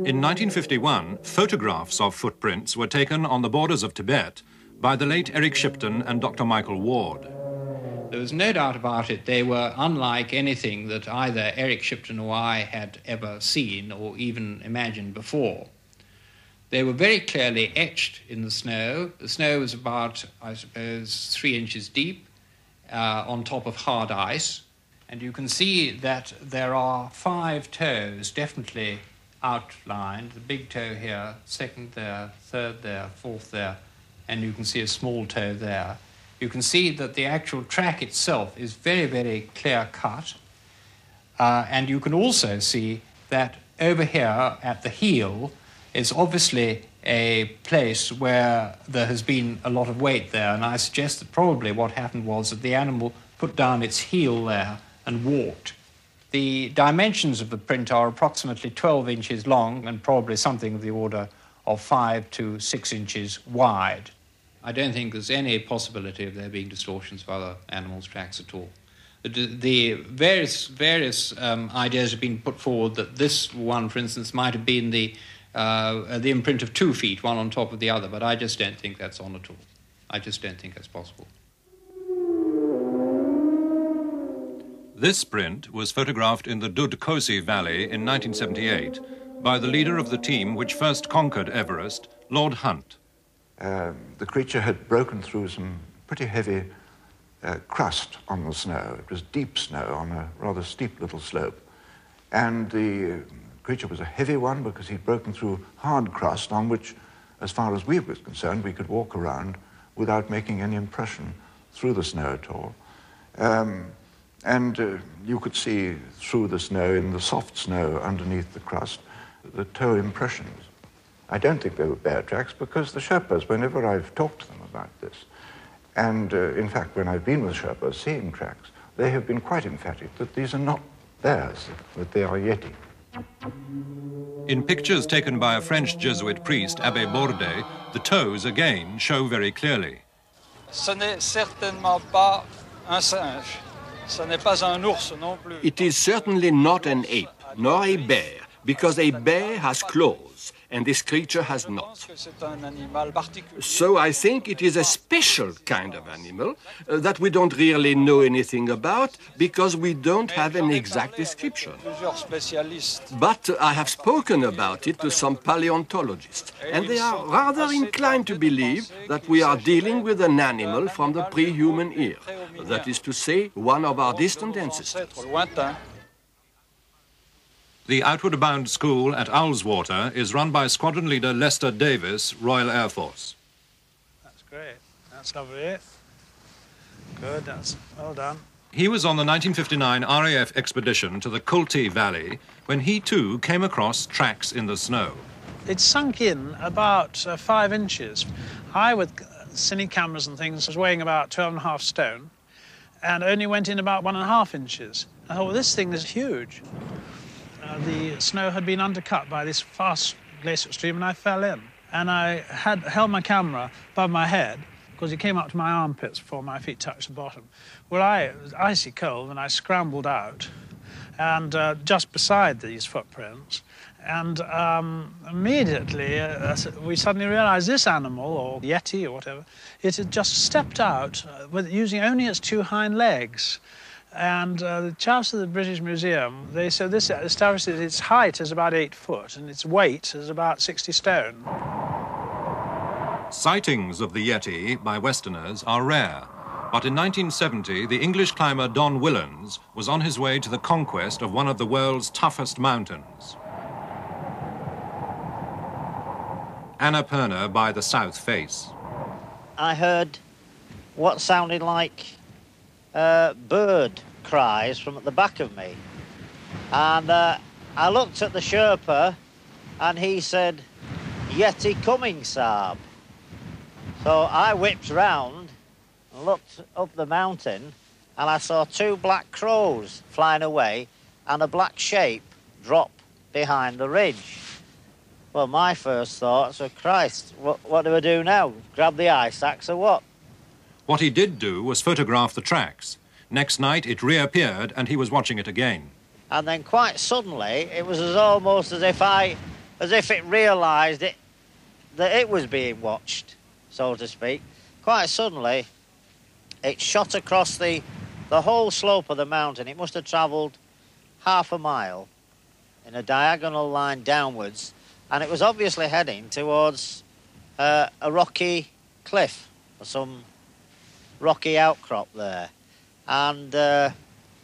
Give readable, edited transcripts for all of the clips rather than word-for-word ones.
In 1951, photographs of footprints were taken on the borders of Tibet by the late Eric Shipton and Dr. Michael Ward. There was no doubt about it. They were unlike anything that either Eric Shipton or I had ever seen or even imagined before. They were very clearly etched in the snow. The snow was about, I suppose, 3 inches deep on top of hard ice. And you can see that there are 5 toes definitely outlined. The big toe here, second there, third there, fourth there, and you can see a small toe there. You can see that the actual track itself is very, very clear-cut. And you can also see that over here at the heel is obviously a place where there has been a lot of weight there. And I suggest that probably what happened was that the animal put down its heel there and walked. The dimensions of the print are approximately 12 inches long and probably something of the order of 5 to 6 inches wide. I don't think there's any possibility of there being distortions of other animals' tracks at all. The various ideas have been put forward that this one, for instance, might have been the imprint of 2 feet, one on top of the other, but I just don't think that's on at all. I just don't think that's possible. This print was photographed in the Dud Khosi Valley in 1978 by the leader of the team which first conquered Everest, Lord Hunt. The creature had broken through some pretty heavy crust on the snow. It was deep snow on a rather steep little slope. And the creature was a heavy one because he'd broken through hard crust on which, as far as we were concerned, we could walk around without making any impression through the snow at all. You could see through the snow, in the soft snow underneath the crust, the toe impressions. I don't think they were bear tracks because the Sherpas, whenever I've talked to them about this, and in fact when I've been with Sherpas seeing tracks, they have been quite emphatic that these are not bears, that they are Yeti. In pictures taken by a French Jesuit priest, Abbé Bourdet, the toes again show very clearly. Ce n'est certainement pas un singe. Ce n'est pas un ours non plus. It is certainly not an ape, nor a bear, because a bear has claws, and this creature has not. So I think it is a special kind of animal that we don't really know anything about because we don't have an exact description. But I have spoken about it to some paleontologists, and they are rather inclined to believe that we are dealing with an animal from the pre-human era, that is to say, one of our distant ancestors. The Outward Bound School at Ullswater is run by Squadron Leader Lester Davis, Royal Air Force. That's great. That's lovely. Good, that's well done. He was on the 1959 RAF expedition to the Kulti Valley when he too came across tracks in the snow. It sunk in about 5 inches. I, with cine cameras and things, was weighing about 12.5 stone and only went in about 1.5 inches. I thought, well, this thing is huge. The snow had been undercut by this fast glacial stream and I fell in. And I had held my camera above my head because it came up to my armpits before my feet touched the bottom. Well, it was icy cold and I scrambled out and just beside these footprints. And immediately we suddenly realized this animal, or Yeti or whatever, it had just stepped out using only its 2 hind legs. And the chaps at the British Museum, they said this establishes its height as about 8 foot and its weight is about 60 stone. Sightings of the Yeti by Westerners are rare, but in 1970 the English climber Don Willans was on his way to the conquest of one of the world's toughest mountains. Annapurna by the South Face. I heard what sounded like bird cries from at the back of me. And I looked at the Sherpa and he said, "Yeti coming, Saab." So I whipped round and looked up the mountain and I saw 2 black crows flying away and a black shape drop behind the ridge. Well, my first thoughts were, Christ, what do I do now? Grab the ice axe or what? What he did do was photograph the tracks. Next night, it reappeared, and he was watching it again. And then quite suddenly, it was almost as if I as if it realised that it was being watched, so to speak. Quite suddenly, it shot across the whole slope of the mountain. It must have travelled half a mile in a diagonal line downwards, and it was obviously heading towards a rocky cliff or some rocky outcrop there. And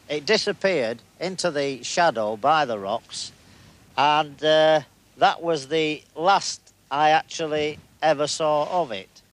it disappeared into the shadow by the rocks, and that was the last I actually ever saw of it.